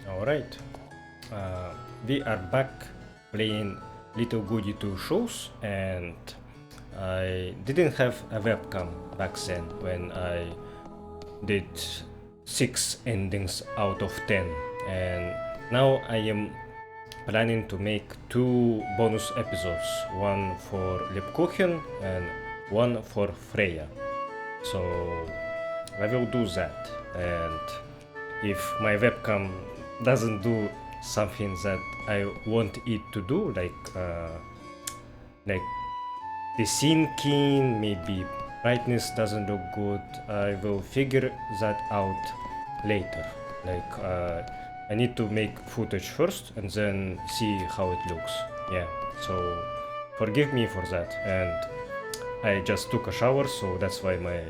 Alright, we are back playing Little Goody 2 shows, and I didn't have a webcam back then when I did 6 endings out of 10, and now I am planning to make 2 bonus episodes, one for Lebkuchen and one for Freya. So I will do that, and if my webcam doesn't do something that I want it to do, like the syncing, maybe brightness doesn't look good, I will figure that out later. Like I need to make footage first and then see how it looks. Yeah, so forgive me for that. And I just took a shower, so that's why my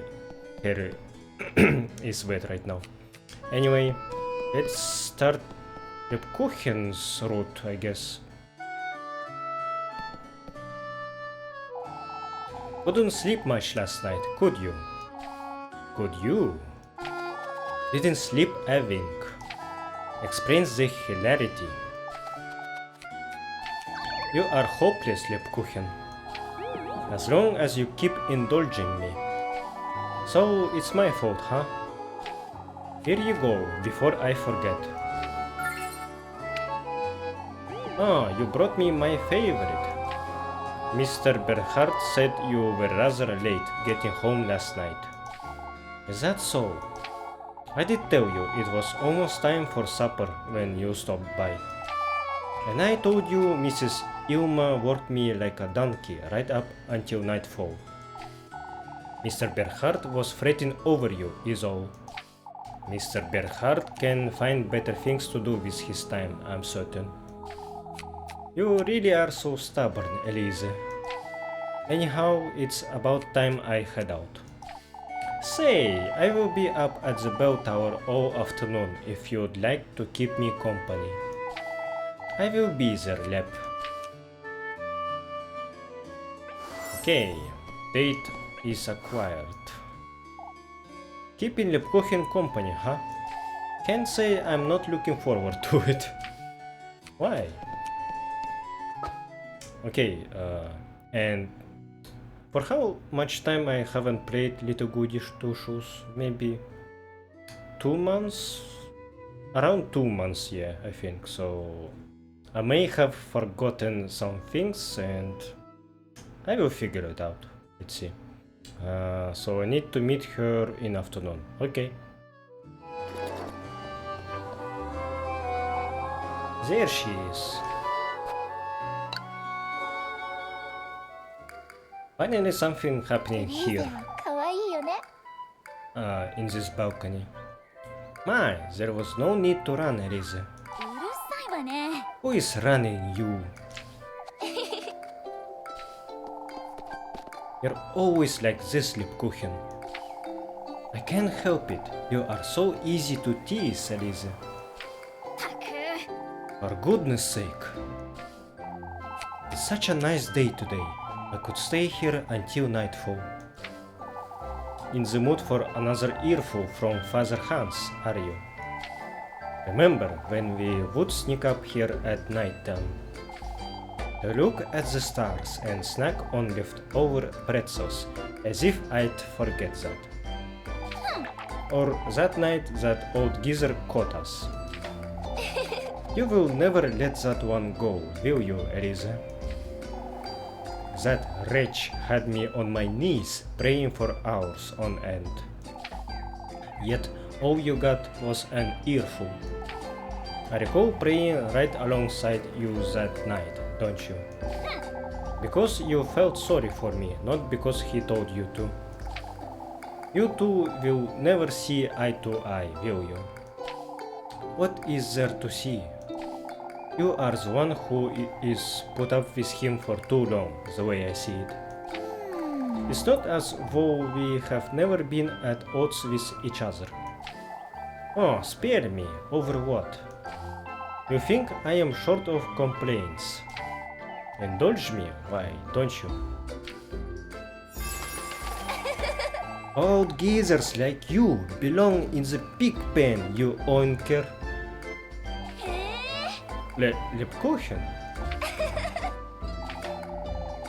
hair is wet right now. Anyway, let's start Lebkuchen's route, I guess. Couldn't sleep much last night, could you? Could you? Didn't sleep a wink. Explains the hilarity. You are hopeless, Lebkuchen. As long as you keep indulging me. So it's my fault, huh? Here you go, before I forget. Ah, you brought me my favorite. Mr. Berhard said you were rather late getting home last night. Is that so? I did tell you it was almost time for supper when you stopped by. And I told you Mrs. Ilma worked me like a donkey right up until nightfall. Mr. Berhard was fretting over you, is all. Mr. Berhard can find better things to do with his time, I'm certain. You really are so stubborn, Elise. Anyhow, it's about time I head out. Say, I will be up at the bell tower all afternoon if you'd like to keep me company. I will be there, Lep. Okay, date is acquired. Keeping Lebkuchen company, huh? Can't say I'm not looking forward to it. Why? Okay, and for how much time I haven't played Little Goody 2 shoes? Maybe 2 months? Around 2 months, yeah, I think. So I may have forgotten some things and I will figure it out. Let's see. So I need to meet her in afternoon. Okay. There she is. Finally something happening here. In this balcony. My, there was no need to run, Elise. Who is running, you? You're always like this, Lebkuchen. I can't help it. You are so easy to tease, Elise. For goodness sake. It's such a nice day today. I could stay here until nightfall. In the mood for another earful from Father Hans, are you? Remember when we would sneak up here at night time? To look at the stars and snack on leftover pretzels, as if I'd forget that. Or that night that old geezer caught us. You will never let that one go, will you, Elise? That wretch had me on my knees praying for hours on end. Yet all you got was an earful. I recall praying right alongside you that night, don't you? Because you felt sorry for me, not because he told you to. You two will never see eye to eye, will you? What is there to see? You are the one who is put up with him for too long, the way I see it. It's not as though we have never been at odds with each other. Oh, spare me, over what? You think I am short of complaints? Indulge me, why don't you? Old geezers like you belong in the pig pen, you oinker. Lebkuchen?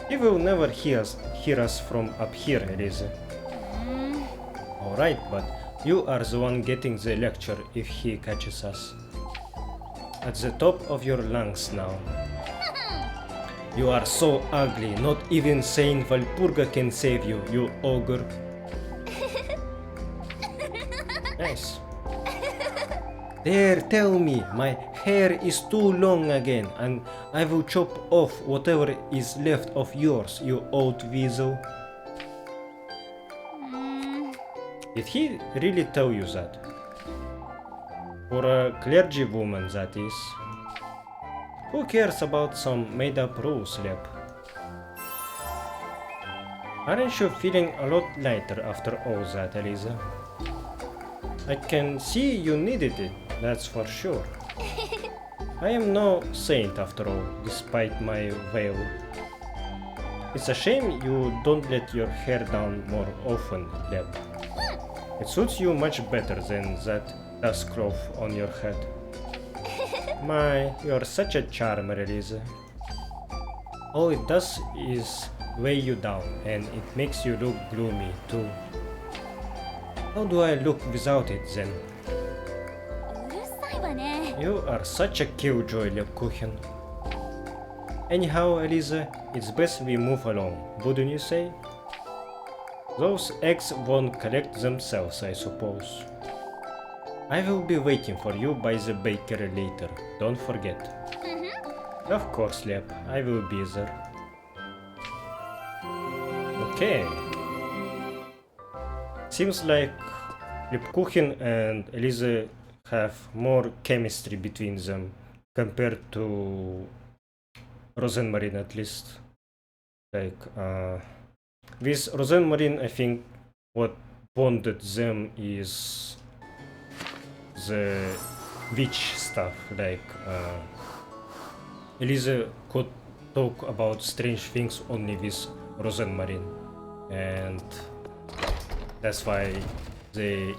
He will never hear us from up here, Elise. Alright, but you are the one getting the lecture if he catches us. At the top of your lungs now. You are so ugly, not even Saint Valpurga can save you, you ogre. Nice. There, tell me, my hair is too long again, and I will chop off whatever is left of yours, you old weasel. Did he really tell you that? For a clergywoman, that is. Who cares about some made-up rules, Lep? Aren't you feeling a lot lighter after all that, Elisa? I can see you needed it, that's for sure. I am no saint after all, despite my veil. It's a shame you don't let your hair down more often, Lep. It suits you much better than that dust cloth on your head. My, you're such a charmer, Elisa. All it does is weigh you down, and it makes you look gloomy too. How do I look without it then? You are such a killjoy, Lebkuchen. Anyhow, Elisa, it's best we move along, wouldn't you say? Those eggs won't collect themselves, I suppose. I will be waiting for you by the bakery later, don't forget. Of course, Lep, I will be there. Okay. Seems like Lebkuchen and Elise have more chemistry between them compared to Rosenmarine, at least. Like, with Rosenmarine, I think what bonded them is the witch stuff. Like, Elise could talk about strange things only with Rosenmarine, and that's why they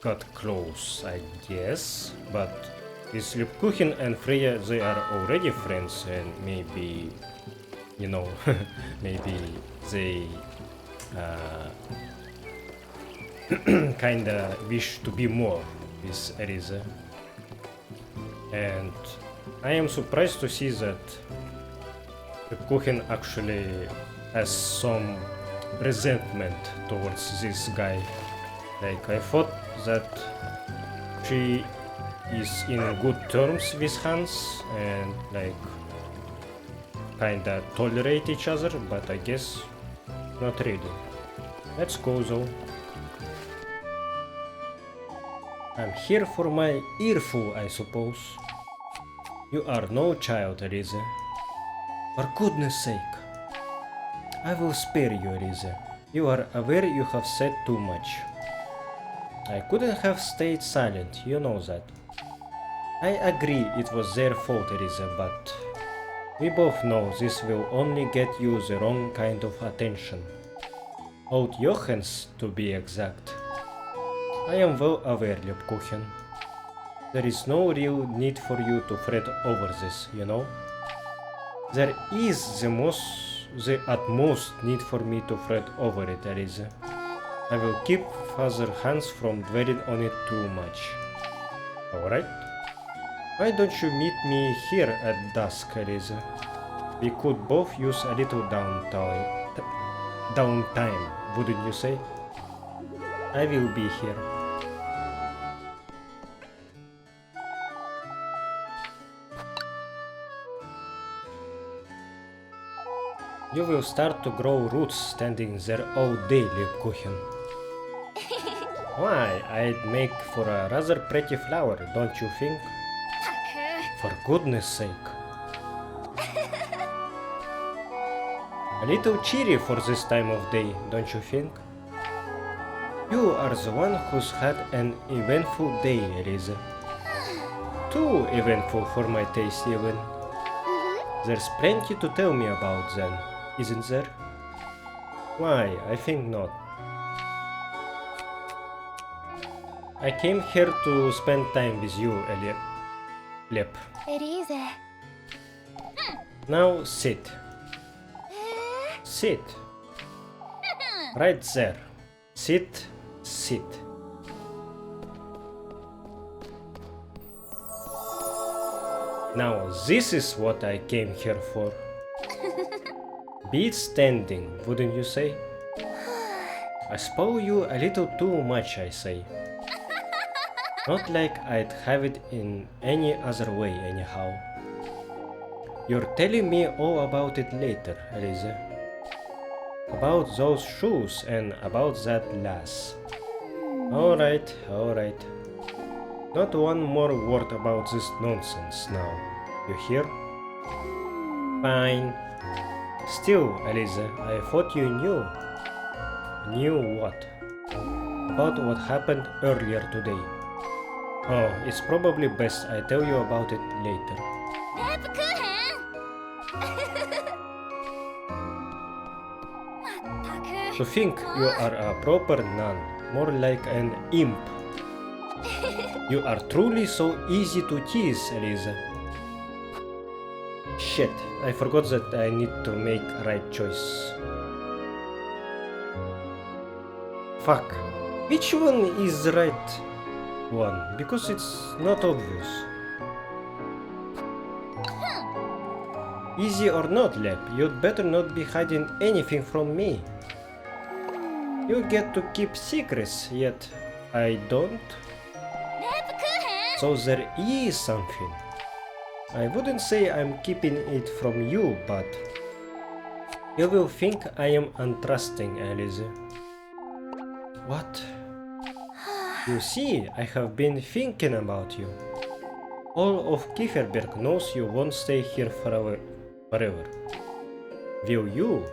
got close, I guess. But with Lebkuchen and Freya, they are already friends, and maybe, you know, maybe they kinda wish to be more with Elise. And I am surprised to see that Lebkuchen actually has some resentment towards this guy. Like, I thought that she is in good terms with Hans and like kinda tolerate each other, but I guess not really. Let's go though. I'm here for my earful, I suppose. You are no child, Elise. For goodness sake. I will spare you, Elise. You are aware you have said too much. I couldn't have stayed silent, you know that. I agree it was their fault, Elise, but we both know this will only get you the wrong kind of attention. Old Johan's, to be exact. I am well aware, Lebkuchen. There is no real need for you to fret over this, you know? There is the utmost need for me to fret over it, Elise. I will keep Father Hans from dwelling on it too much. Alright? Why don't you meet me here at dusk, Elise? We could both use a little downtime, wouldn't you say? I will be here. You will start to grow roots standing there all day, Lebkuchen. Why, I'd make for a rather pretty flower, don't you think? For goodness sake. A little cheery for this time of day, don't you think? You are the one who's had an eventful day, Elise. Too eventful for my taste, even. There's plenty to tell me about then, isn't there? Why, I think not. I came here to spend time with you, Lep. Elise. Now sit. Sit. Right there. Sit. Sit. Now this is what I came here for. Be standing, wouldn't you say? I spoil you a little too much, I say. Not like I'd have it in any other way anyhow. You're telling me all about it later, Elise. About those shoes and about that lass. Alright, alright. Not one more word about this nonsense now. You hear? Fine. Still, Elise, I thought you knew. Knew what? About what happened earlier today. Oh, it's probably best I tell you about it later. Lebkuchen! To think you are a proper nun, more like an imp. You are truly so easy to tease, Elise. Shit, I forgot that I need to make a right choice. Fuck. Which one is the right one? Because it's not obvious. Easy or not, Lep, you'd better not be hiding anything from me. You get to keep secrets, yet I don't. So there is something. I wouldn't say I'm keeping it from you, but you will think I am untrusting, Elise. What? You see, I have been thinking about you. All of Kieferberg knows you won't stay here forever. Will you?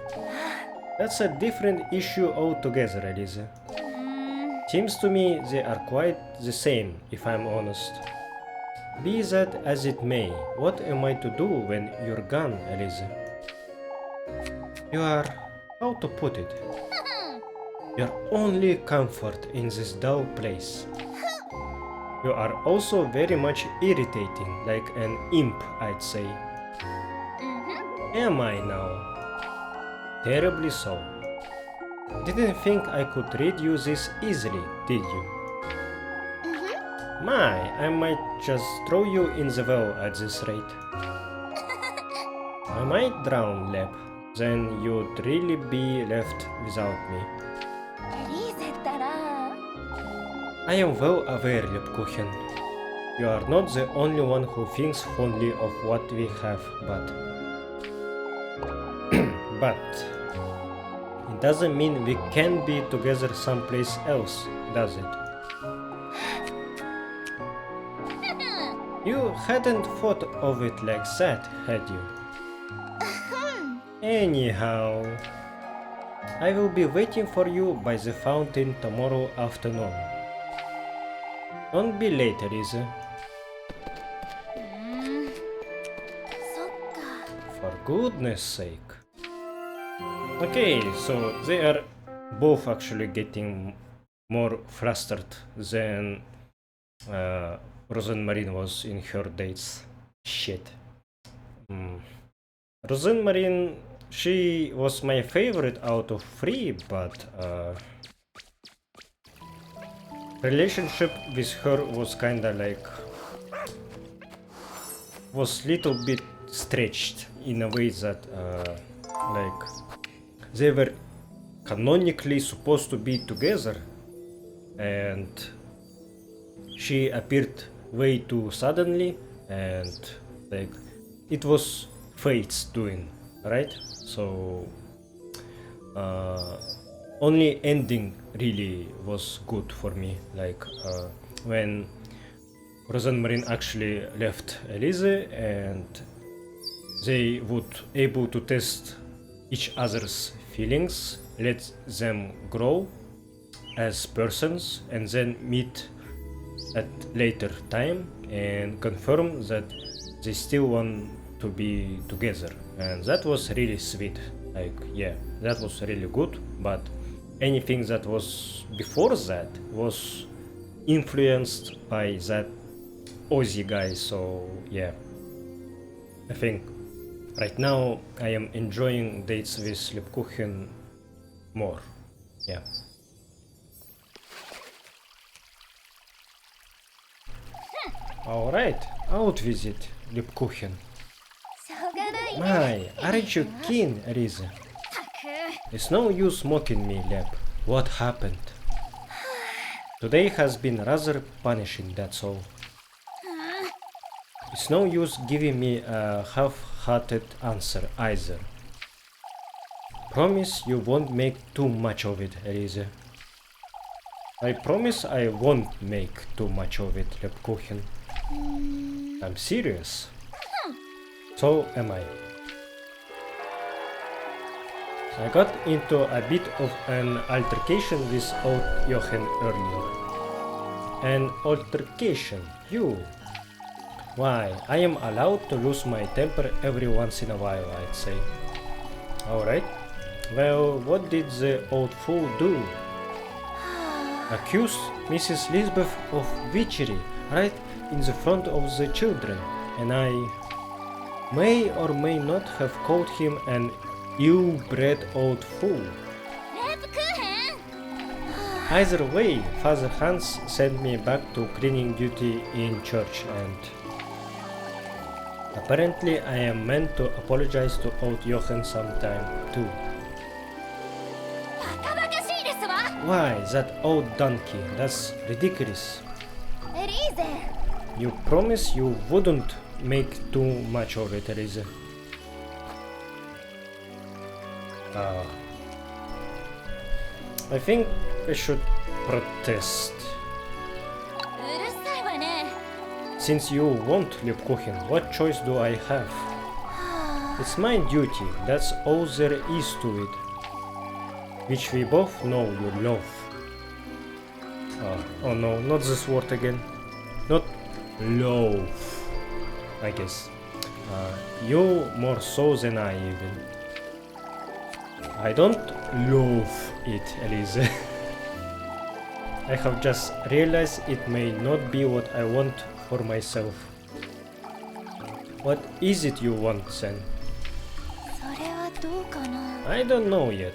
That's a different issue altogether, Elise. Seems to me they are quite the same, if I'm honest. Be that as it may, what am I to do when you're gone, Elise? You are, how to put it, your only comfort in this dull place. You are also very much irritating, like an imp, I'd say. Am I now? Terribly so. Didn't think I could read you this easily, did you? My, I might just throw you in the well at this rate. I might drown, Lep. Then you'd really be left without me. I am well aware, Lebkuchen. You are not the only one who thinks fondly of what we have, but... but... It doesn't mean we can be together someplace else, does it? You hadn't thought of it like that, had you? Anyhow, I will be waiting for you by the fountain tomorrow afternoon. Don't be late, Elise. For goodness sake. Okay, so they are both actually getting more flustered than Rosenmarine was in her dates. Shit. Rosenmarine, she was my favorite out of three, but relationship with her was kinda like... was little bit stretched in a way that like they were canonically supposed to be together and she appeared way too suddenly and like it was fate's doing, right? So only ending really was good for me, like when Rosenmarine actually left Elise and they would able to test each other's feelings, let them grow as persons and then meet at later time and confirm that they still want to be together, and that was really sweet. Like, yeah, that was really good, but anything that was before that was influenced by that Aussie guy, so yeah. I think right now I am enjoying dates with Lebkuchen more. Yeah. Alright, out with it, Lebkuchen. しょうがないね My, aren't you keen, Rize? たく It's no use mocking me, Leb. What happened? Today has been rather punishing, that's all. It's no use giving me a half-hearted answer either. Promise you won't make too much of it, Rize. I promise I won't make too much of it, Lebkuchen. I'm serious. So am I. I got into a bit of an altercation with old Jochen earlier. An altercation? You? Why, I am allowed to lose my temper every once in a while, I'd say. Alright. Well, what did the old fool do? Accused Mrs. Lisbeth of witchery right in the front of the children, and I may or may not have called him an ill-bred old fool. レブクーヘン Either way, Father Hans sent me back to cleaning duty in church, and apparently I am meant to apologize to old Jochen sometime too. バカバカしいですわ Why, that old donkey, that's ridiculous. リーゼ You promised you wouldn't make too much of it, Elise. I think I should protest. うるさいわね Since you want Lebkuchen, what choice do I have? It's my duty, that's all there is to it. Which we both know you love. Oh no, not this word again. Not love, I guess. You more so than I even. I don't love it, Elise. I have just realized it may not be what I want for myself. What is it you want, then? それはどうかな I don't know yet.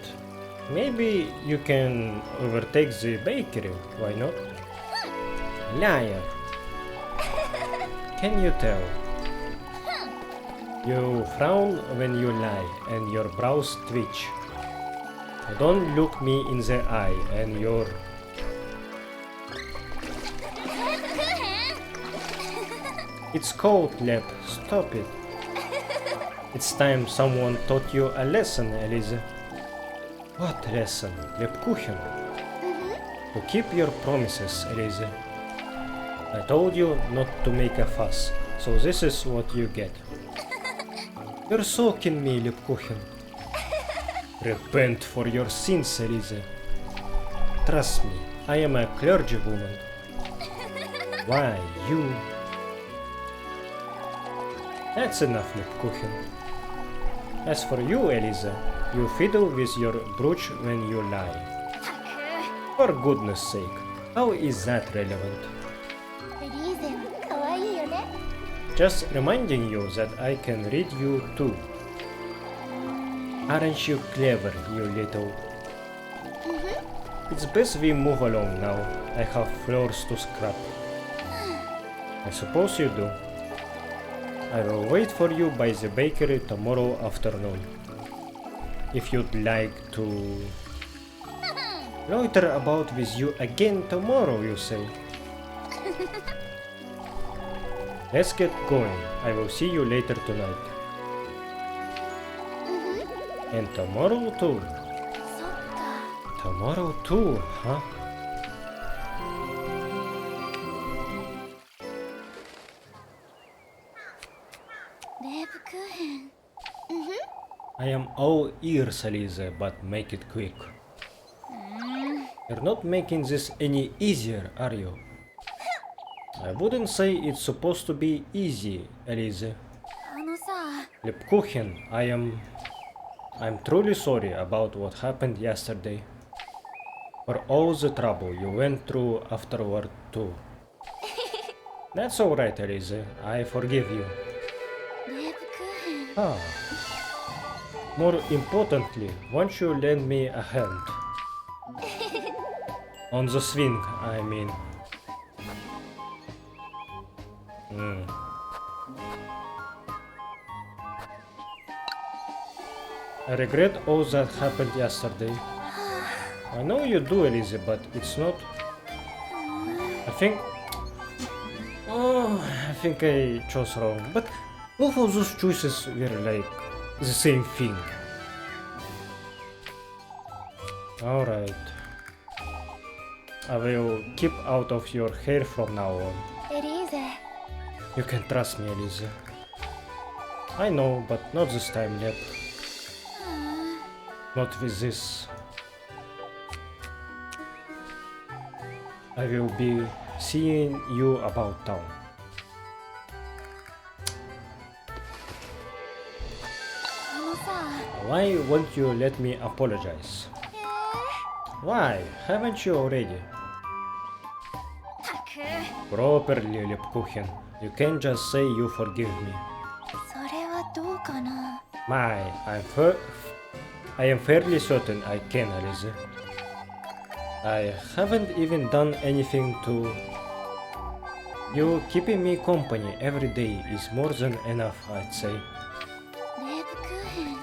Maybe you can overtake the bakery, why not? Liar! Can you tell? You frown when you lie and your brows twitch. You don't look me in the eye and your... レブクーヘン It's cold, Leb. Stop it. It's time someone taught you a lesson, Elise. What lesson? Lebkuchen. To keep your promises, Elise. I told you not to make a fuss, so this is what you get. You're soaking me, Lebkuchen. Repent for your sins, Elise. Trust me, I am a clergywoman. Why, you... That's enough, Lebkuchen. As for you, Elise, you fiddle with your brooch when you lie. For goodness sake, how is that relevant? リーゼは可愛いよね Just reminding you that I can read you too. Aren't you clever, you little... It's best we move along now. I have floors to scrub. I suppose you do. I will wait for you by the bakery tomorrow afternoon. If you'd like to... Loiter about with you again tomorrow, you say? Let's get going. I will see you later tonight. And tomorrow too. そっか Tomorrow too, huh? Lebkuchen. I am all ears, Elise, but make it quick. You're not making this any easier, are you? I wouldn't say it's supposed to be easy, Elise. さ Lebkuchen, I'm truly sorry about what happened yesterday. For all the trouble you went through afterward too. That's alright, Elise. I forgive you. Lebkuchen. Ah. More importantly, won't you lend me a hand? On the swing, I mean. I regret all that happened yesterday. I know you do, Elise, but it's not. I think I chose wrong. But both of those choices were like the same thing. Alright. I will keep out of your hair from now on. Elise. You can trust me, Elise. I know, but not this time, Lep. Not with this. I will be seeing you about town. Why won't you let me apologize? Why? Haven't you already? Properly, Lebkuchen. You can't just say you forgive me. My, I am fairly certain I can, Elise. I haven't even done anything to... You keeping me company every day is more than enough, I'd say. Lebkuchen.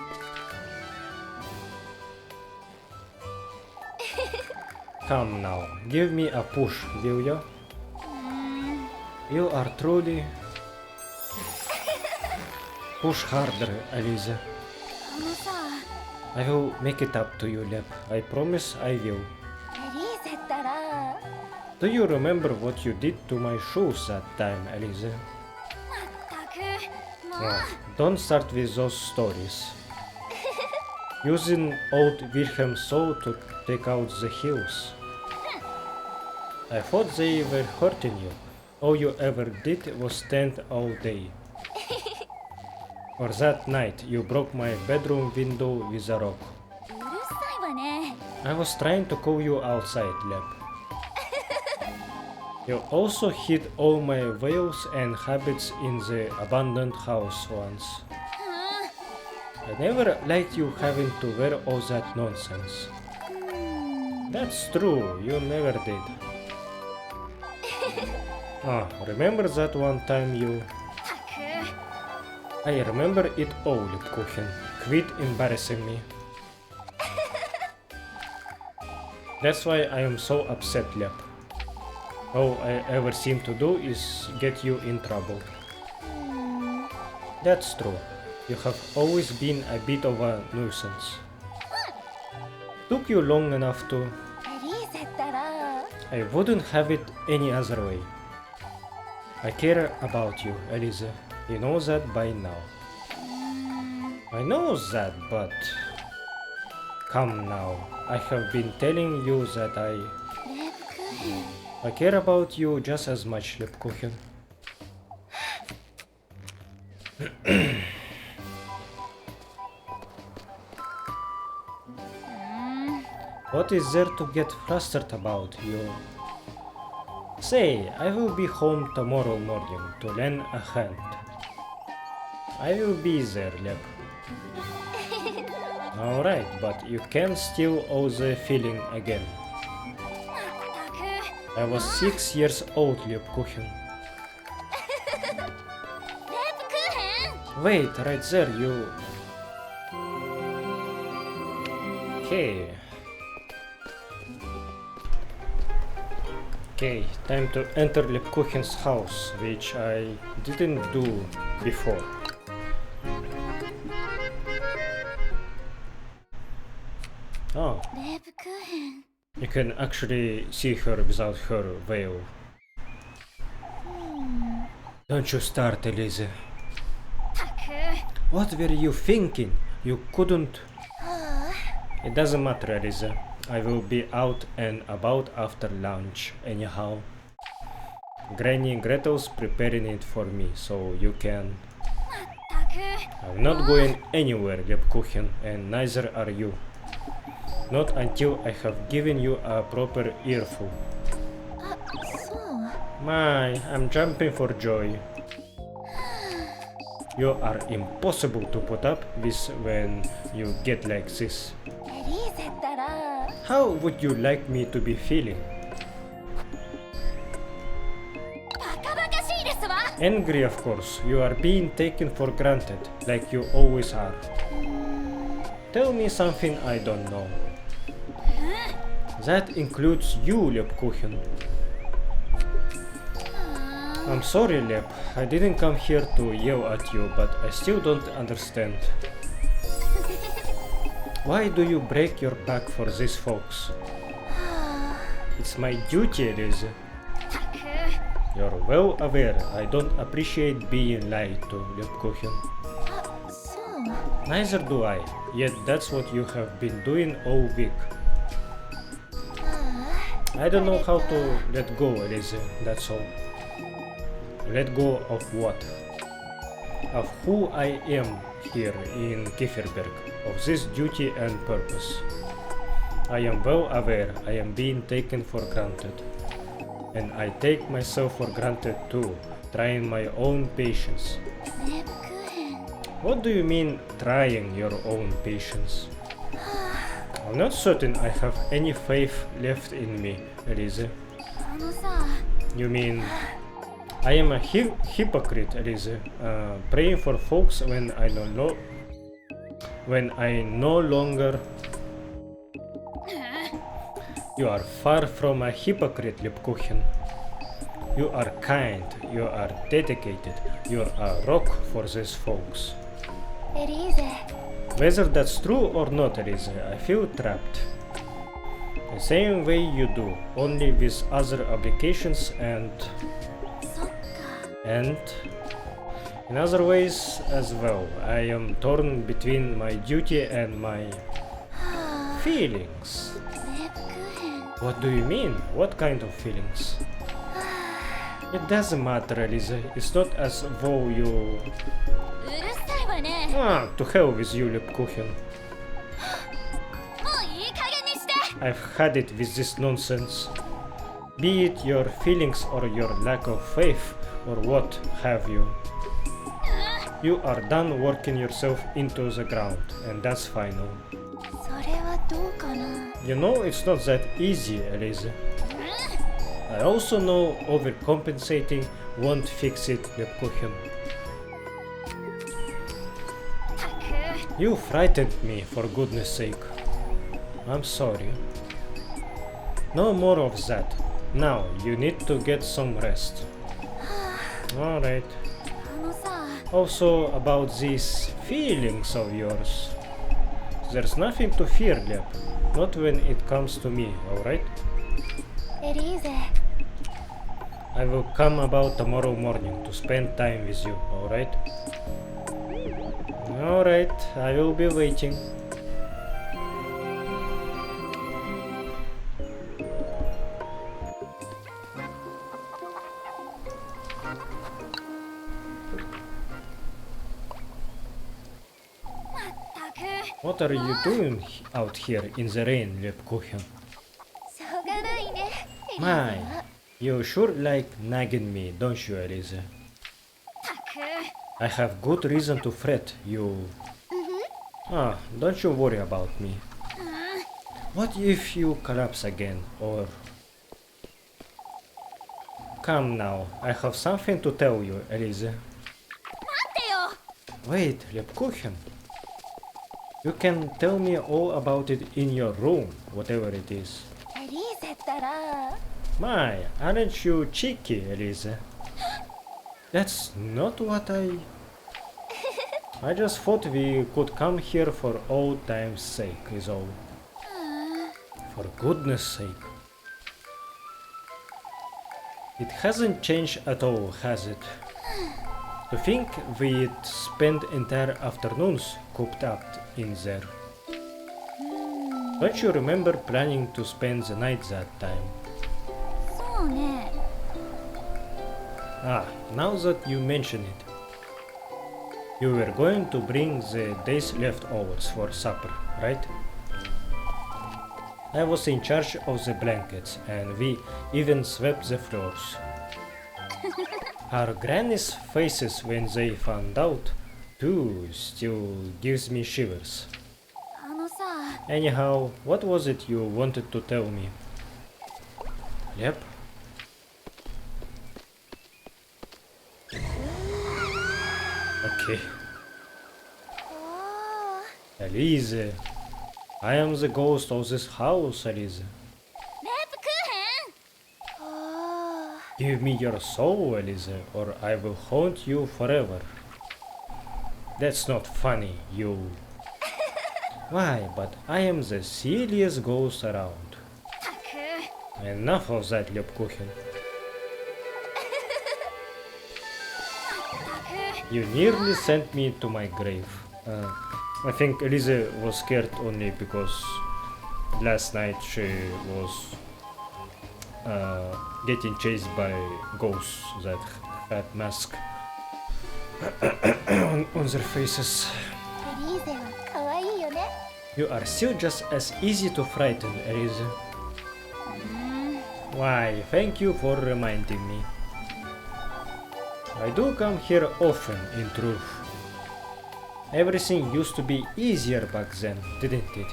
Come now, give me a push, will you? You are truly... Push harder, Elise. I will make it up to you, Lep. I promise I will. Do you remember what you did to my shoes that time, Elise? Oh, don't start with those stories. Using old Wilhelm's saw to take out the heels. I thought they were hurting you. All you ever did was stand all day. Or that night you broke my bedroom window with a rock. I was trying to call you outside, Lep. You also hid all my veils and habits in the abandoned house once. I never liked you having to wear all that nonsense. That's true, you never did. Ah, remember that one time you... I remember it all, Lebkuchen. Quit embarrassing me. That's why I am so upset, Lep. All I ever seem to do is get you in trouble. That's true. You have always been a bit of a nuisance. Took you long enough to... I wouldn't have it any other way. I care about you, Elise. You know that by now. I know that, but... Come now. I have been telling you that I care about you just as much, Lebkuchen. What is there to get frustrated about, you? Say, I will be home tomorrow morning to lend a hand. I will be there, Lep. Alright, but you can steal all the feeling again. I was 6 years old, Lebkuchen. Wait, right there, you... Okay. Okay, time to enter Lebkuchen's house, which I didn't do before. Oh. You can actually see her without her veil. Don't you start, Elise. What were you thinking? You couldn't... It doesn't matter, Elise. I will be out and about after lunch, anyhow. Granny Gretel's preparing it for me, so you can... I'm not going anywhere, Lebkuchen, and neither are you. Not until I have given you a proper earful. I'm jumping for joy. You are impossible to put up with when you get like this. エリーゼったら How would you like me to be feeling? バカバカしいですわ Angry, of course. You are being taken for granted, like you always are. Tell me something I don't know. That includes you, Lebkuchen. I'm sorry, Leb. I didn't come here to yell at you, but I still don't understand. Why do you break your back for these folks? It's my duty, Liz. たく You're well aware I don't appreciate being lied to, Lebkuchen. あ、そう Neither do I, yet that's what you have been doing all week. あ I don't know how to let go, Liz, that's all. Let go of what? Of who I am here in Kieferberg, of this duty and purpose. I am well aware I am being taken for granted. And I take myself for granted too, trying my own patience. レブクヘン What do you mean, trying your own patience? I'm not certain I have any faith left in me, Elise. あのさ You mean I am a hypocrite, Elise, praying for folks when I no longer. You are far from a hypocrite, Lebkuchen. You are kind, you are dedicated, you are a rock for these folks. エリーゼ Whether that's true or not, Elise, I feel trapped. The same way you do, only with other obligations and そっか in other ways as well. I am torn between my duty and my はあ feelings. レブクヘン What do you mean? What kind of feelings? It doesn't matter, Elise. It's not as though you... うるさいわね To hell with you, Lebkuchen. もういい加減にして I've had it with this nonsense. Be it your feelings or your lack of faith or what have you. You are done working yourself into the ground, and that's final. それはどうかな You know it's not that easy, Elise. I also know overcompensating won't fix it, Lebkuchen. たく You frightened me, for goodness sake. I'm sorry. No more of that. Now, you need to get some rest. Alright. あのさ Also, about these feelings of yours. There's nothing to fear, Leb. Not when it comes to me, alright? エリーゼ I will come about tomorrow morning to spend time with you, alright? Alright, I will be waiting. What are you doing out here in the rain, Lebkuchen? しょうがないね My, you sure like nagging me, don't you, Elise? たく I have good reason to fret, you... don't you worry about me. What if you collapse again, or... Come now, I have something to tell you, Elise. 待ってよ Wait, Lebkuchen. You can tell me all about it in your room, whatever it is. エリーゼったら My, aren't you cheeky, Elise? That's not what I just thought we could come here for old time's sake, is all. For goodness sake. It hasn't changed at all, has it? To think we'd spend entire afternoons cooped up in there. Don't you remember planning to spend the night that time? そうね Now that you mention it. You were going to bring the day's leftovers for supper, right? I was in charge of the blankets, and we even swept the floors. Our granny's faces when they found out, too, still gives me shivers. あのさ、 Anyhow, what was it you wanted to tell me? Yep. Okay. おー、 Elise. I am the ghost of this house, Elise. レプクーヘン。おー、 Give me your soul, Elise, or I will haunt you forever. That's not funny, you. Why, but I am the silliest ghost around. たく。 Enough of that, Lebkuchen. You nearly sent me to my grave. I think Elise was scared only because last night she was getting chased by ghosts that had masks on their faces. エリーゼは可愛いよね。 You are still just as easy to frighten, Elise. Why, thank you for reminding me. I do come here often, in truth. Everything used to be easier back then, didn't it?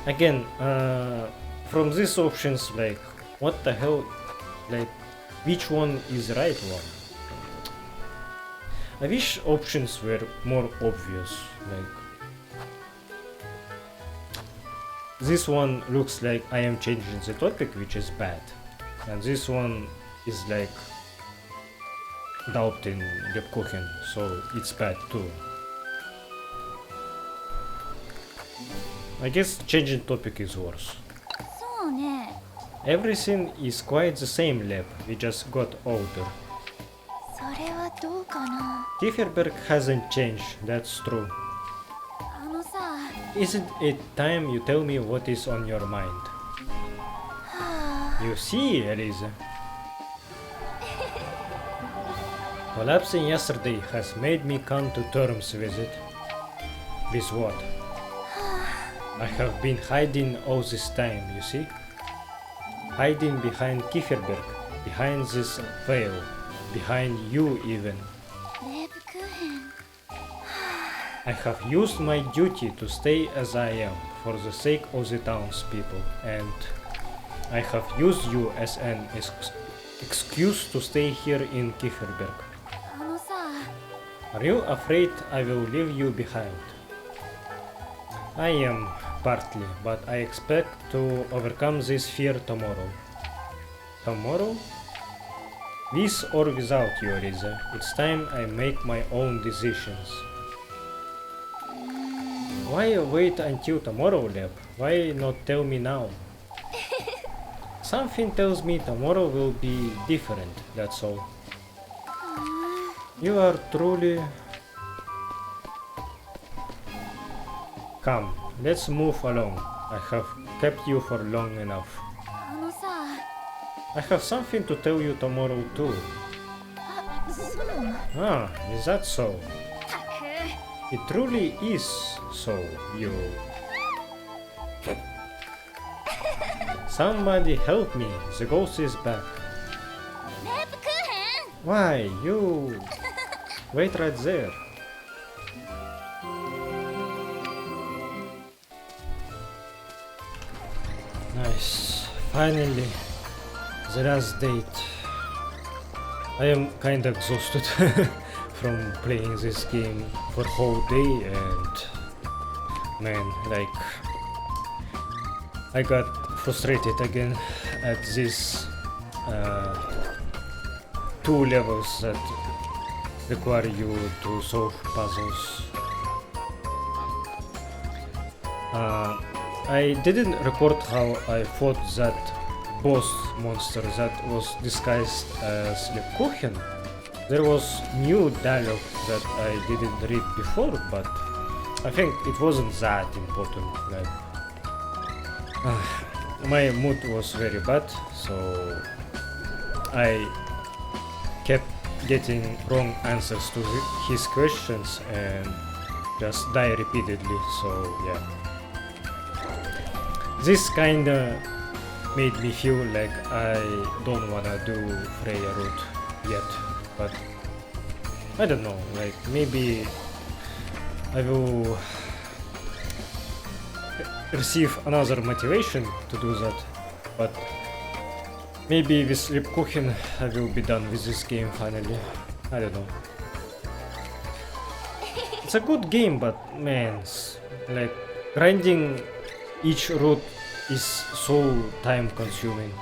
Again, from these options, like, what the hell, like, which one is right one? I wish options were more obvious, like, this one looks like I am changing the topic, which is bad, and this one is like doubting Lebkuchen, so it's bad too. I guess changing topic is worse. そうね。 Everything is quite the same, Leb, we just got older. それはどうかな。 Kieferberg hasn't changed, that's true. あのさ、 Isn't it time you tell me what is on your mind? はあ、 You see, Elise. Collapsing yesterday has made me come to terms with it. With what? I have been hiding all this time, you see? Hiding behind Kieferberg, behind this veil, behind you even. レプクーヘン。 I have used my duty to stay as I am for the sake of the townspeople, and I have used you as an excuse to stay here in Kieferberg. あのさ、 Are you afraid I will leave you behind? I am, partly, but I expect to overcome this fear tomorrow. Tomorrow? With or without you, Elisa, it's time I make my own decisions. Why wait until tomorrow, Leb? Why not tell me now? Something tells me tomorrow will be different, that's all. You are truly... Come, let's move along. I have kept you for long enough. あのさ、 I have something to tell you tomorrow too. あ、そうなの。 Ah, is that so? たく。 It truly is so, you... Somebody help me, the ghost is back. レプクーヘン。 Why, you... Wait right there. Nice. Finally, the last date. I am kinda exhausted from playing this game for whole day, and man, like, I got frustrated again at these two levels that require you to solve puzzles. I didn't record how I fought that boss monster that was disguised as Lebkuchen. There was new dialogue that I didn't read before, but I think it wasn't that important. Like, my mood was very bad, so I kept getting wrong answers to his questions and just die repeatedly. So yeah. This kinda made me feel like I don't wanna do Freya route yet, but I don't know, like maybe I will receive another motivation to do that, but maybe with Lebkuchen I will be done with this game finally. I don't know. It's a good game, but man, like grinding each route is so time consuming.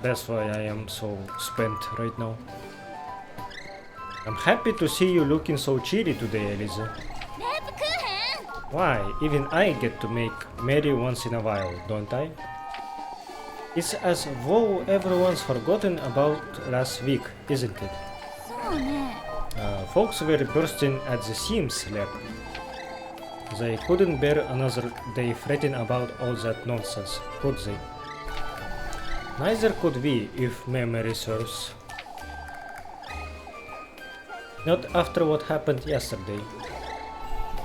That's why I am so spent right now. I'm happy to see you looking so cheery today, Elisa. Lebkuchen! Why, even I get to make merry once in a while, don't I? It's as though everyone's forgotten about last week, isn't it? そうね。 Folks were bursting at the seams, Leb. They couldn't bear another day fretting about all that nonsense, could they? Neither could we, if memory serves. Not after what happened yesterday.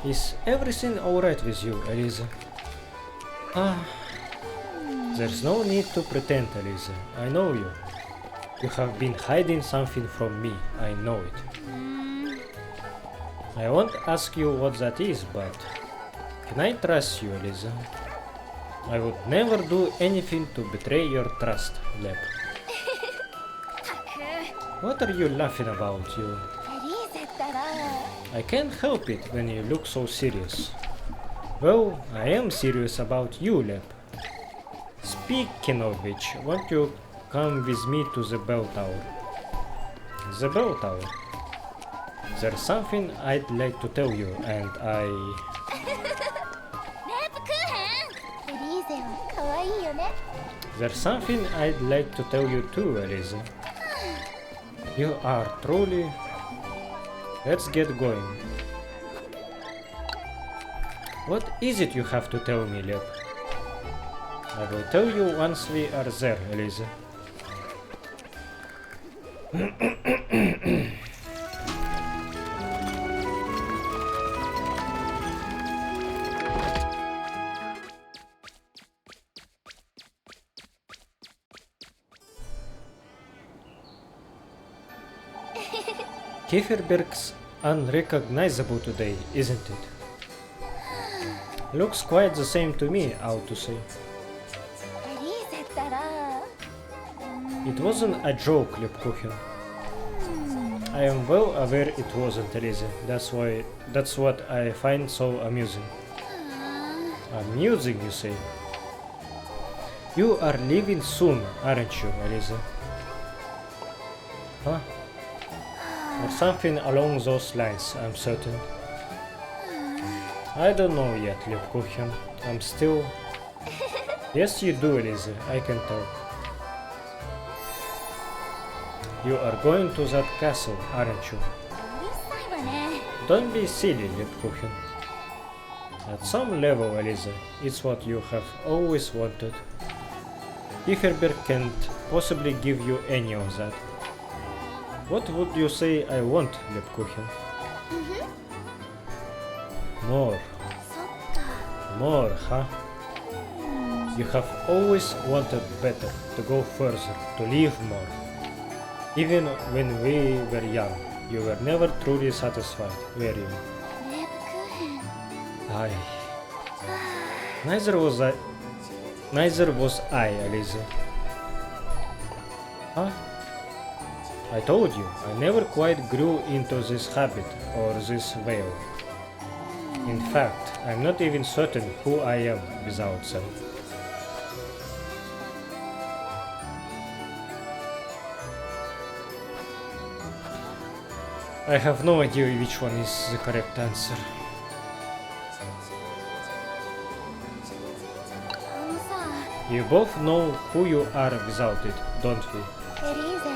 Is everything alright with you, Elisa? There's no need to pretend, Elisa. I know you. You have been hiding something from me, I know it. I won't ask you what that is, but can I trust you, Elisa? I would never do anything to betray your trust, Leb. たく。 What are you laughing about, you? エリーゼったら。 I can't help it when you look so serious. Well, I am serious about you, Leb. Speaking of which, won't you come with me to the bell tower? The bell tower. There's something I'd like to tell you, and レブクーヘン。エリーゼは可愛いよね。 there's something I'd like to tell you too, Elisa. You are truly... Let's get going. What is it you have to tell me, Leb? I will tell you once we are there, Elisa. Kieferberg's unrecognizable today, isn't it? Looks quite the same to me, I ought to say. エリーゼったら。 It wasn't a joke, Lebkuchen. I am well aware it wasn't, Elise. That's what I find so amusing. Amusing, you say? You are leaving soon, aren't you, Elise? Huh? Or something along those lines, I'm certain. I don't know yet, Lebkuchen. I'm still... Yes, you do, Elise. I can tell. You are going to that castle, aren't you? うるさいわね。 Don't be silly, Lebkuchen. At some level, Elise, it's what you have always wanted. Kieferberg can't possibly give you any of that. What would you say I want, Lebkuchen? More. そっか。 More, huh? You have always wanted better, to go further, to live more. Even when we were young, you were never truly satisfied, were you? レブクーヘン。 I. Neither was I. Neither was I, Elise. Huh? I told you, I never quite grew into this habit or this veil. In fact, I'm not even certain who I am without them. I have no idea which one is the correct answer. あのさ。 You both know who you are without it, don't we? エリーゼ。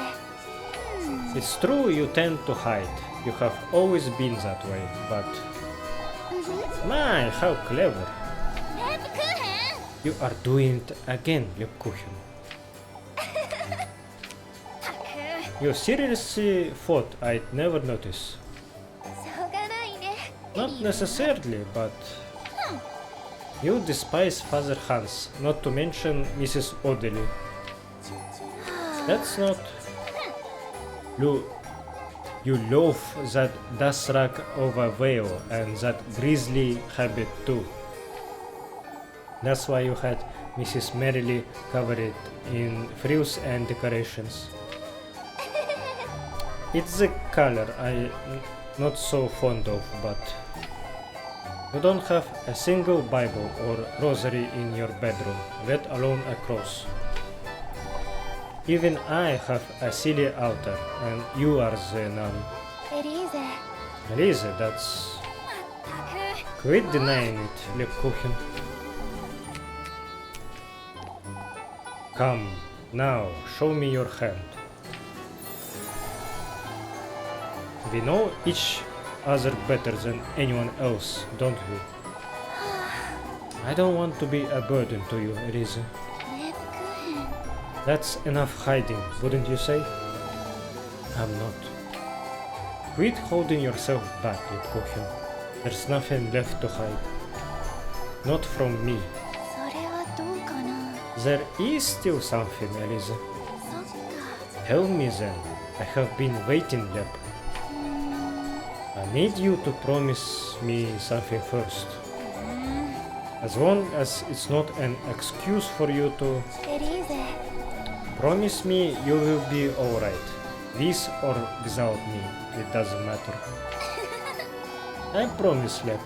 It's true you tend to hide. You have always been that way, but... My, how clever. レブクーヘン。 You are doing it again, Lebkuchen. たく。 You seriously thought I'd never notice? しょうがないね。 Not necessarily, but... You despise Father Hans, not to mention Mrs. Audley. That's not... You loaf that dasrak over veil and that grisly habit too. That's why you had Mrs. Merrily covered in frills and decorations. It's the color I'm not so fond of, but you don't have a single Bible or rosary in your bedroom, let alone a cross. Even I have a silly altar, and you are the nun. Elise. Elise, that's... Quit denying it, Lebkuchen. Come, now, show me your hand. We know each other better than anyone else, don't we? I don't want to be a burden to you, Elise. Lebkuchen. That's enough hiding, wouldn't you say? I'm not. Quit holding yourself back, Lebkuchen. There's nothing left to hide. Not from me. それはどうかな。 There is still something, Elise. そっか。 Tell me then. I have been waiting, Leb. I need you to promise me something first. As long as it's not an excuse for you to... エリーゼ。 Promise me you will be alright. With or without me, it doesn't matter. I promise, Leb.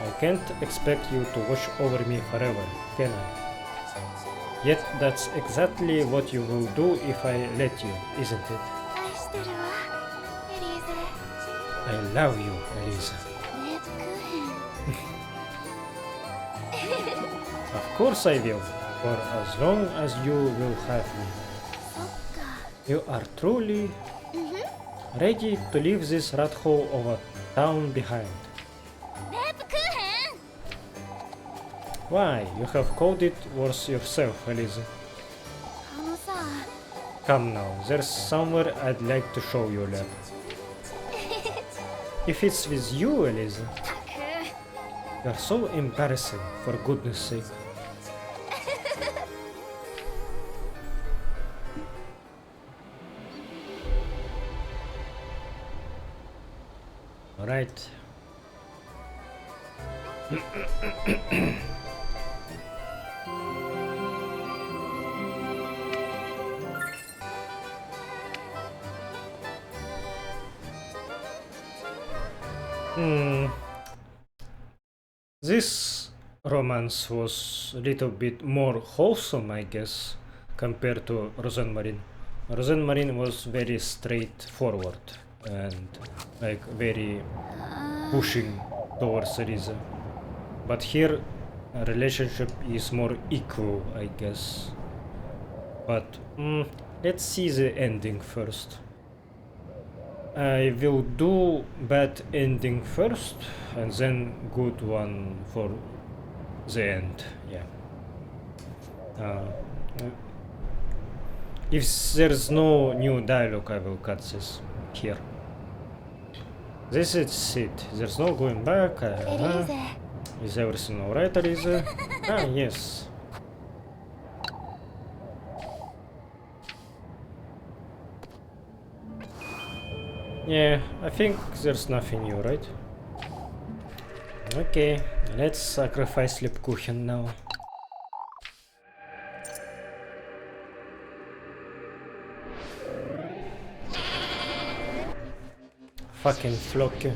I can't expect you to watch over me forever, can I? Yet that's exactly what you will do if I let you, isn't it? 愛してるわ。エリーゼ。 I love you, Elise. レブクーヘン。 Of course I will, for as long as you will have me. そっか。 You are truly ready to leave this rat hole of a town behind. レブクーヘン。 Why? You have called it worse yourself, Elise. あのさ。 Come now, there's somewhere I'd like to show you, Leb. If it's with you, Elise. たく。 You're so embarrassing, for goodness sake. Alright. This romance was a little bit more wholesome, I guess, compared to Rosenmarine. Rosenmarine was very straightforward and like very pushing towards Elise. But here a relationship is more equal, I guess. But let's see the ending first. I will do bad ending first and then good one for the end, yeah. If there's no new dialogue, I will cut this here. This is it. There's no going back. エリーゼ。 Is everything alright, Elise? Ah, yes. Yeah, I think there's nothing new, right? Okay, let's sacrifice Lebkuchen now. Fucking Flocky.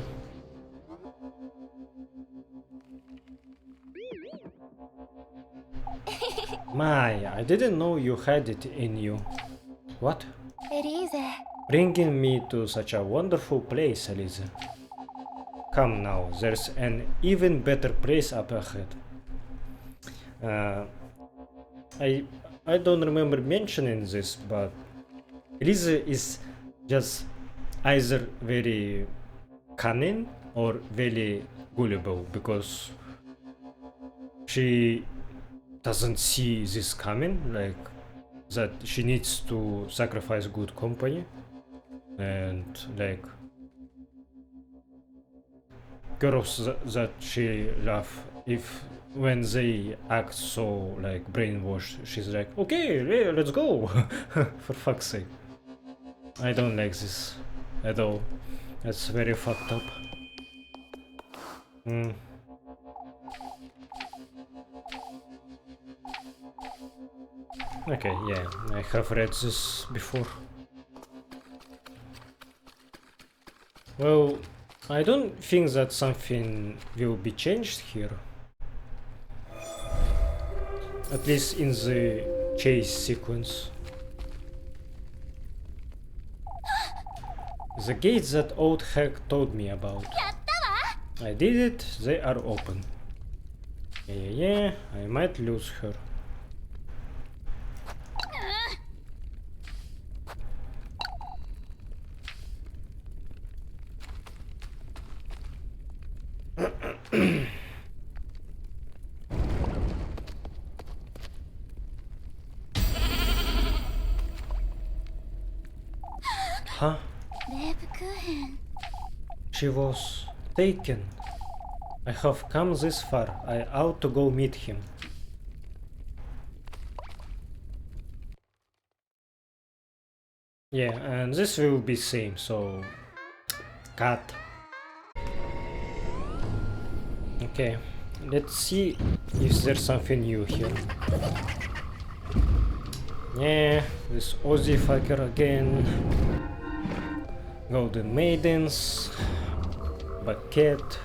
My, I didn't know you had it in you. What? エリーゼ。 Bringing me to such a wonderful place, Elise. Come now, there's an even better place up ahead. I don't remember mentioning this, but Elise is just either very cunning or very gullible, because she doesn't see this coming, like that she needs to sacrifice good company and like girls that she loves. If when they act so like brainwashed, she's like, okay, yeah, let's go. For fuck's sake. I don't like this at all. That's very fucked up. Okay, yeah, I have read this before. Well, I don't think that something will be changed here. At least in the chase sequence. The gates that old hag told me about. I did it, they are open. Yeah, I might lose her. Huh? Lebkuchen. She was taken. I have come this far. I ought to go meet him. Yeah, and this will be same, so cut. Okay, let's see if there's something new here. Yeah, this Aussie fucker again. Golden Maidens. Bucket.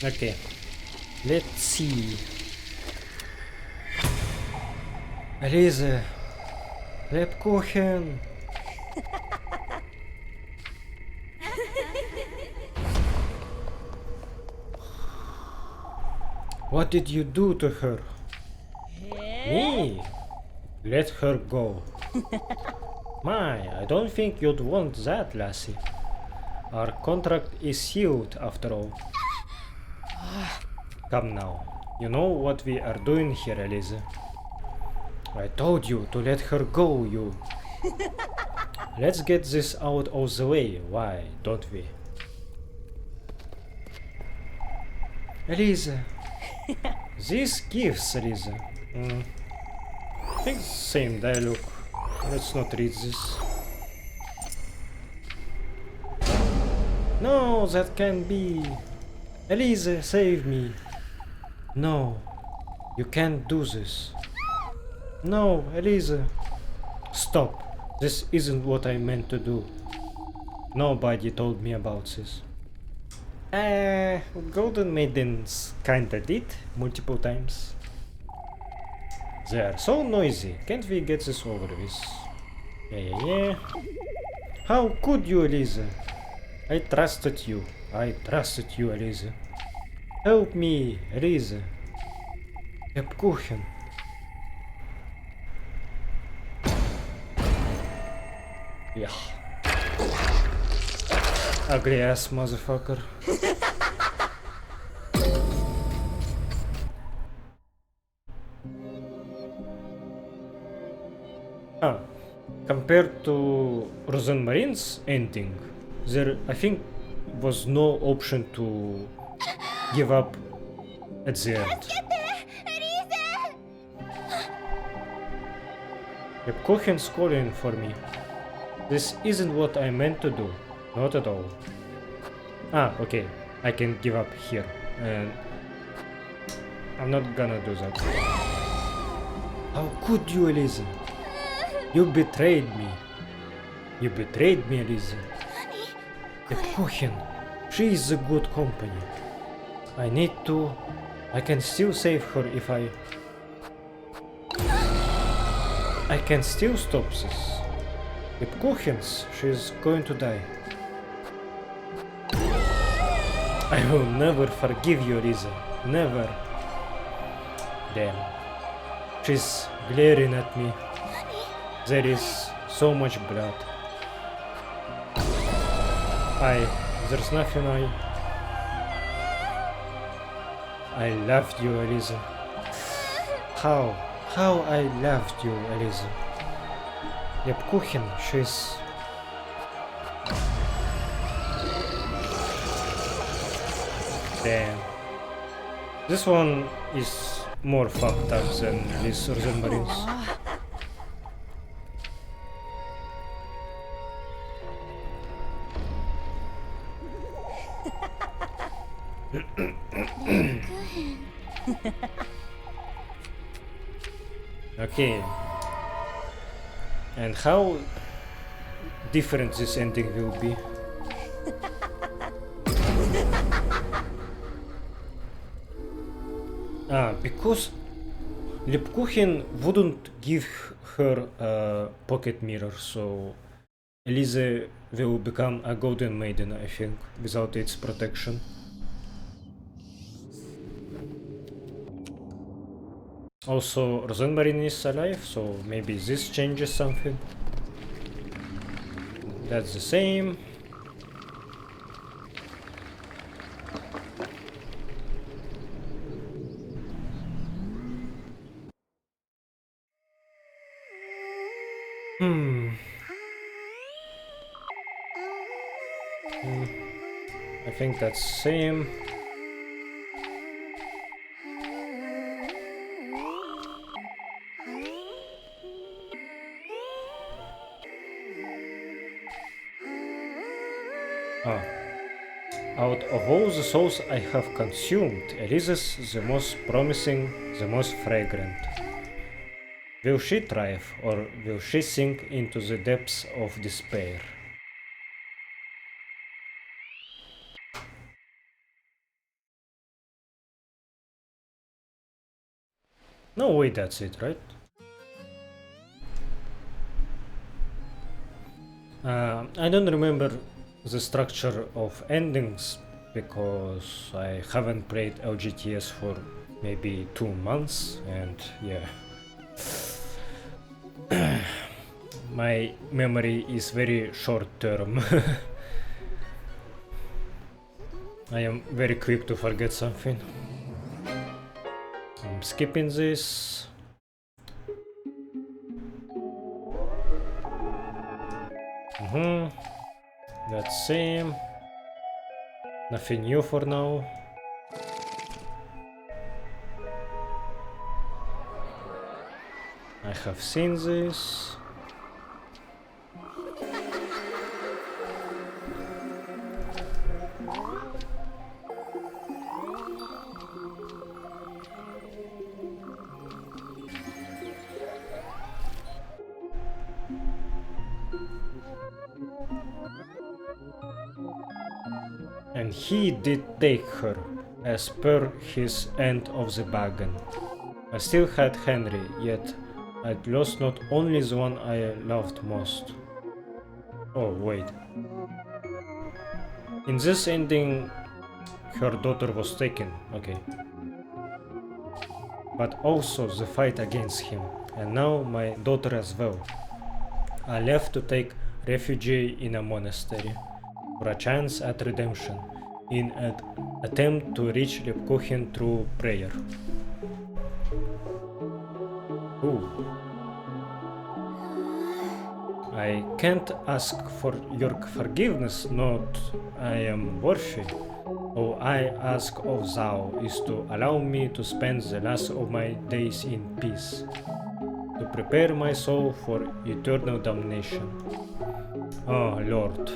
Okay, let's see. Elise, Lebkuchen. What did you do to her? Me? Let her go. My, I don't think you'd want that, lassie. Our contract is sealed after all. Come now. You know what we are doing here, Elise. I told you to let her go, you. Let's get this out of the way, why don't we? Elise. These gifts, Elise. I think same dialogue. Let's not read this. No, that can't be. Elise, save me. No, you can't do this. No, Elise. Stop. This isn't what I meant to do. Nobody told me about this. Golden Maidens kinda did, multiple times. They are so noisy. Can't we get this over with? Yeah. How could you, Elise? I trusted you. I trusted you, Elise. Help me, Elise. Lebkuchen. Yeah. Ugly ass motherfucker. Compared to Rosenmarine's ending, there I think was no option to give up at the end. Lebkuchen's calling for me. This isn't what I meant to do. Not at all. Okay. I can give up here. And I'm not gonna do that. How could you, Elise? You betrayed me. You betrayed me, Elise. Lebkuchen. She is a good company. I can still save her if I can still stop this. Lebkuchens, she's going to die. I will never forgive you, Elise. Never. Damn. She's glaring at me. There is so much blood. There's nothing I loved you, Eliza. How I loved you, Eliza. Lebkuchen, she's... Damn. This one is more fucked up than Liz or the Marines. Okay. And how different this ending will be? Because Lebkuchen wouldn't give her a pocket mirror, so Elise will become a golden maiden, I think, without its protection. Also, Rosenmarin is alive, so maybe this changes something. That's the same. I think that's same. Out of all the souls I have consumed, Elisa's the most promising, the most fragrant. Will she thrive, or will she sink into the depths of despair? No way, that's it, right? I don't remember the structure of endings because I haven't played LGTS for maybe 2 months, and yeah. My memory is very short term. I am very quick to forget something. I'm skipping this. That's same. Nothing new for now. I have seen this. And he did take her, as per his end of the bargain. I still had Henry, yet I'd lost not only the one I loved most. Oh, wait. In this ending, her daughter was taken, okay. But also the fight against him, and now my daughter as well. I left to take refuge in a monastery, for a chance at redemption, in an attempt to reach Lebkuchen through prayer. Ooh. I can't ask for your forgiveness, not I am worthy. All I ask of thou is to allow me to spend the last of my days in peace, to prepare my soul for eternal damnation. Oh Lord,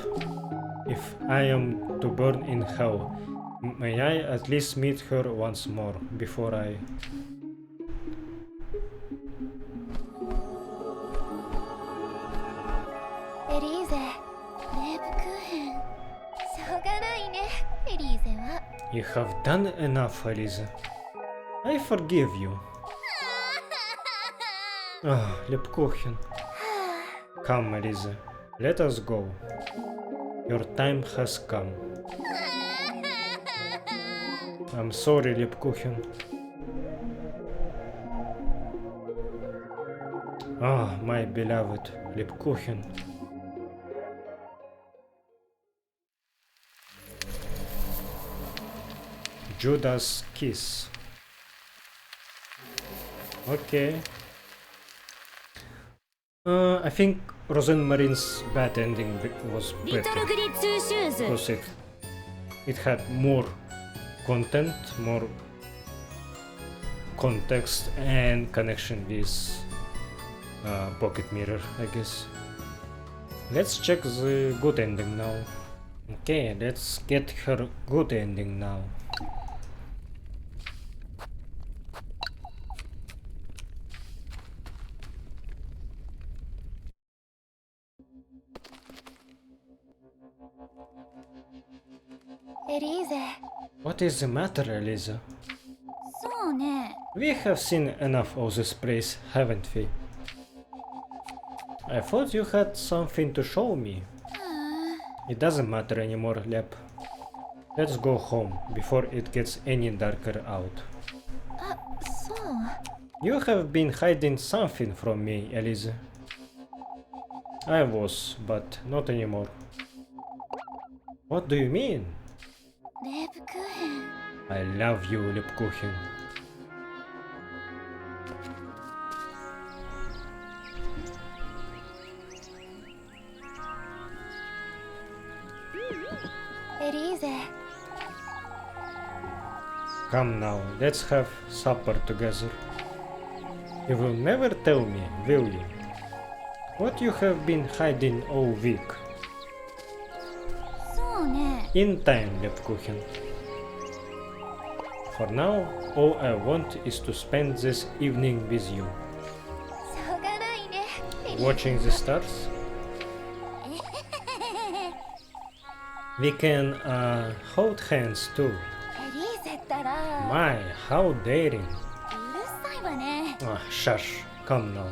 if I am to burn in hell, may I at least meet her once more before I... You have done enough, Elisa. I forgive you. Ah, Lebkuchen. Come, Elisa. Let us go. Your time has come. I'm sorry, Lebkuchen. Ah, my beloved Lebkuchen. Judas kiss. Okay. I think Rosemarine's bad ending was better because it had more content, more context and connection with Pocket Mirror, I guess. Let's check the good ending now. Okay, let's get her good ending now. Elise. What is the matter, Elisa? そうね。 We have seen enough of this place, haven't we? I thought you had something to show me. It doesn't matter anymore, Lep. Let's go home before it gets any darker out. あ、そう。 You have been hiding something from me, Elise. I was, but not anymore. What do you mean? レブクーヘン。 I love you, Lebkuchen. Elise. Come now, let's have supper together. You will never tell me, will you? What you have been hiding all week? そうね。 In time, Lebkuchen. For now, all I want is to spend this evening with you. しょうがないね。 Watching the stars? We can hold hands too. エリーゼったら My, how daring. うるさいわね。 Ah, shush. Come now.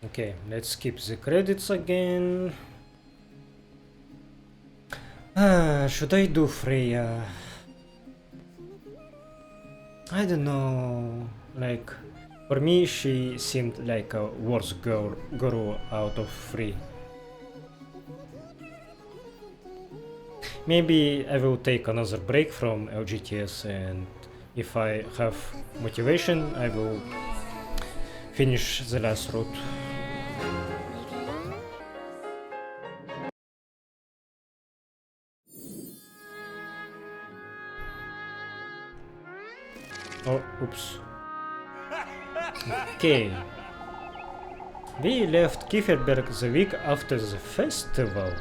Okay, let's skip the credits again. Should I do Freya? I don't know. Like, for me, she seemed like a worst girl out of three. Maybe I will take another break from LGTS, and if I have motivation, I will finish the last route. Oh, oops. Okay. We left Kieferberg the week after the festival.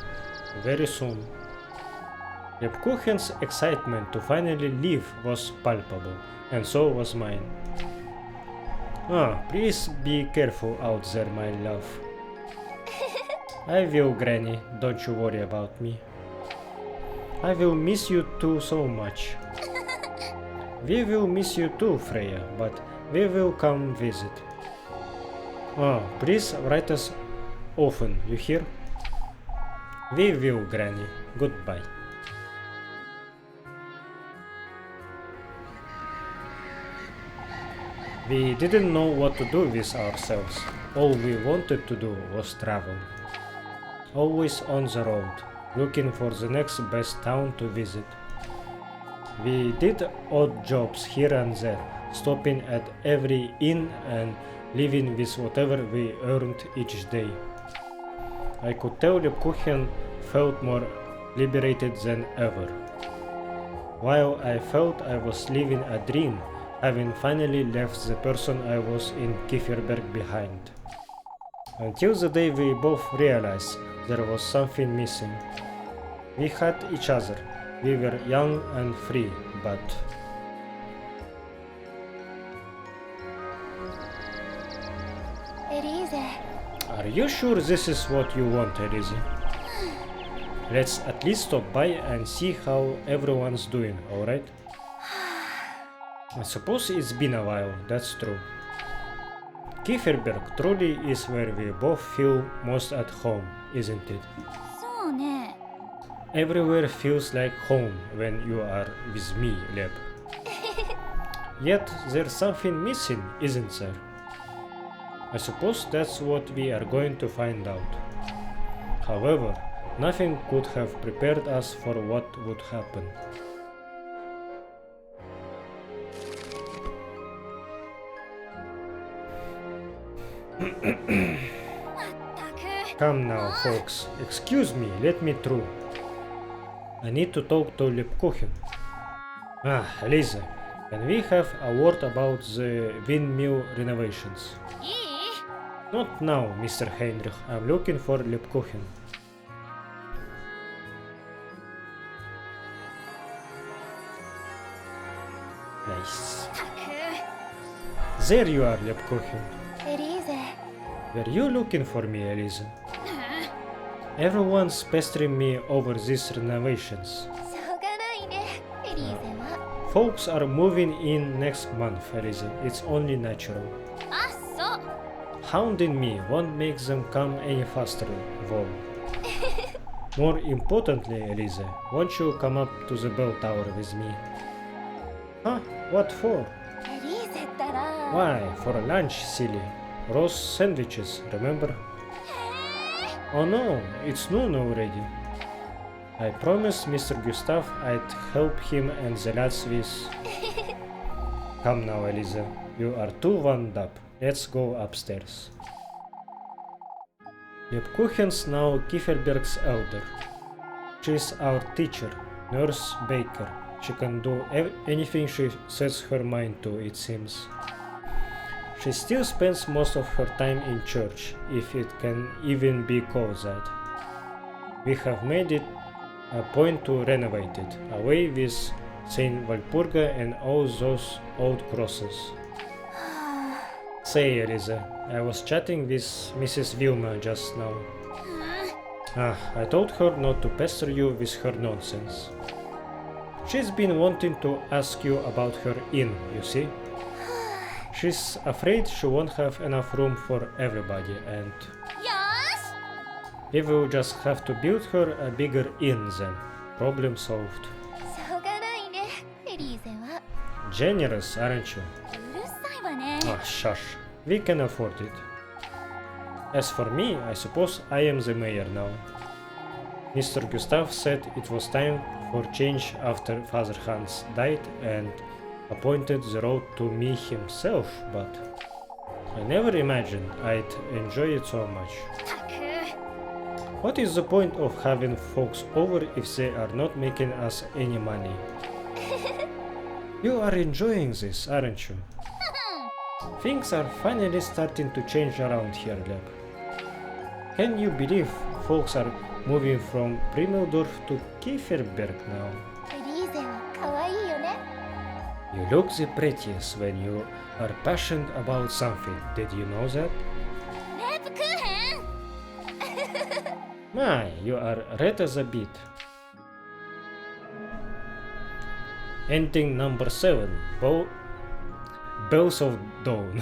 Very soon. Lebkuchen's excitement to finally leave was palpable, and so was mine. Ah, please be careful out there, my love. I will, Granny. Don't you worry about me. I will miss you too so much. We will miss you too, Freya, but we will come visit. Ah, please write us often, you hear? We will, Granny. Goodbye. We didn't know what to do with ourselves. All we wanted to do was travel. Always on the road, looking for the next best town to visit. We did odd jobs here and there, stopping at every inn and living with whatever we earned each day. I could tell Lebkuchen felt more liberated than ever. While I felt I was living a dream, having finally left the person I was in Kieferberg behind. Until the day we both realized there was something missing. We had each other. We were young and free, but... Elise. Are you sure this is what you want, Elise? Let's at least stop by and see how everyone's doing, alright? I suppose it's been a while, that's true. Kieferberg truly is where we both feel most at home, isn't it? そうね。 Everywhere feels like home when you are with me, Leb. Yet there's something missing, isn't there? I suppose that's what we are going to find out. However, nothing could have prepared us for what would happen. Come now, folks. Excuse me, let me through. I need to talk to Lebkuchen. Ah, Lisa, can we have a word about the windmill renovations? いい？ Not now, Mr. Heinrich. I'm looking for Lebkuchen. Nice. たく。 There you are, Lebkuchen. エリーゼ。 Were you looking for me, Elisa? Everyone's pestering me over these renovations. しょうがないね、エリーゼは。 Folks are moving in next month, Elisa. It's only natural. あ、そう。 Hounding me won't make them come any faster, Vol. More importantly, Elisa, won't you come up to the bell tower with me? Huh? What for? エリーゼったら。 Why? For lunch, silly. Roast sandwiches, remember? Oh no, it's noon already. I promised Mr. Gustav I'd help him and the lads with... Come now, Elisa. You are too wound up. Let's go upstairs. Lebkuchen's now Kieferberg's elder. She's our teacher, nurse baker. She can do anything she sets her mind to, it seems. She still spends most of her time in church, if it can even be called that. We have made it a point to renovate it, away with Saint Walpurga and all those old crosses. Say, Elisa, I was chatting with Mrs. Wilma just now. I told her not to pester you with her nonsense. She's been wanting to ask you about her inn, you see? She's afraid she won't have enough room for everybody, and よーし。 we will just have to build her a bigger inn then. Problem solved. しょうがないね、エリーゼは。 Generous, aren't you? うるさいわね。 Ah, shush. We can afford it. As for me, I suppose I am the mayor now. Mr. Gustav said it was time for change after Father Hans died and appointed the road to me himself, but I never imagined I'd enjoy it so much. たく。 What is the point of having folks over if they are not making us any money? You are enjoying this, aren't you? Things are finally starting to change around here, Leb. Can you believe folks are moving from Primeldorf to Kieferberg now? エリーゼは可愛いよね。 You look the prettiest when you are passionate about something. Did you know that? レブクーヘン。 My, you are red as a beet. Ending number 7. Bells of Dawn.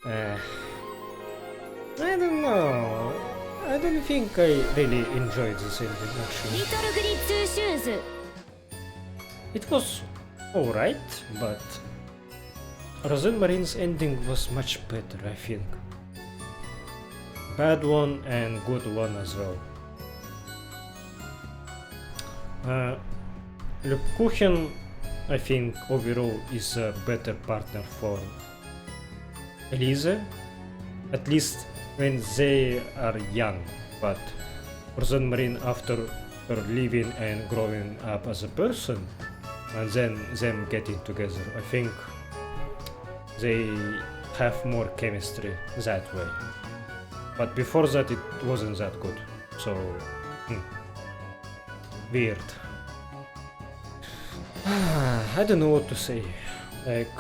I don't know. I don't think I really enjoyed this ending リ actually. トルグリッツーシューズ。 It was alright, but Rosenmarine's ending was much better, I think. Bad one and good one as well. Lebkuchen, I think, overall is a better partner for Elise, at least when they are young, but Rosenmarine after her living and growing up as a person, and then them getting together, I think they have more chemistry that way. But before that it wasn't that good, so weird. I don't know what to say. Like,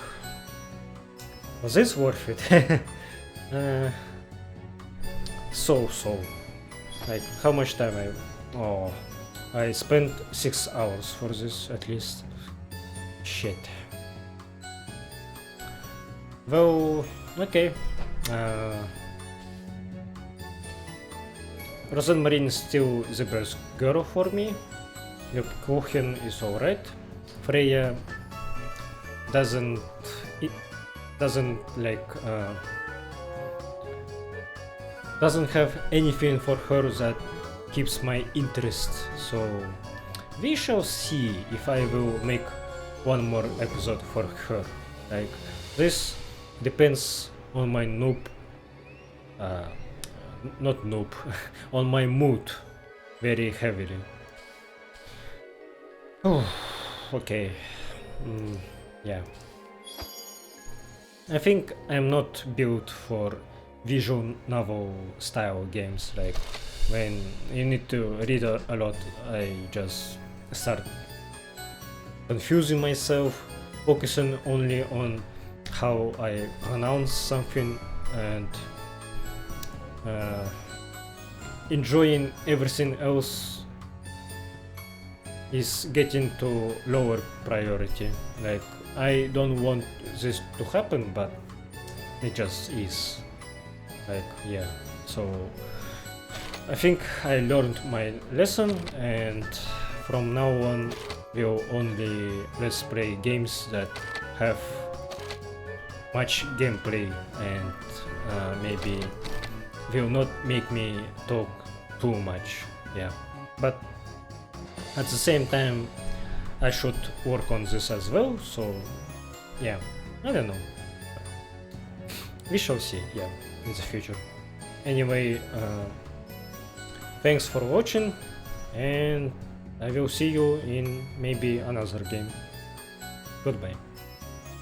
was this worth it? So. Like, how much time I spent 6 hours for this at least. Shit. Well, okay. Rosemary is still the best girl for me. Lebkuchen is alright. Freya doesn't doesn't have anything for her that keeps my interest. So we shall see if I will make one more episode for her. Like this depends on my not noob, on my mood very heavily. Oh, okay. Yeah. I think I'm not built for visual novel style games. Like when you need to read a lot, I just start confusing myself, focusing only on how I pronounce something and enjoying everything else is getting to lower priority. Like I don't want this to happen, but it just is. Like yeah, so I think I learned my lesson, and from now on we'll only let's play games that have much gameplay and maybe will not make me talk too much. Yeah, but at the same time I should work on this as well, so yeah, I don't know, we shall see, yeah, in the future. Anyway, thanks for watching, and I will see you in maybe another game. Goodbye.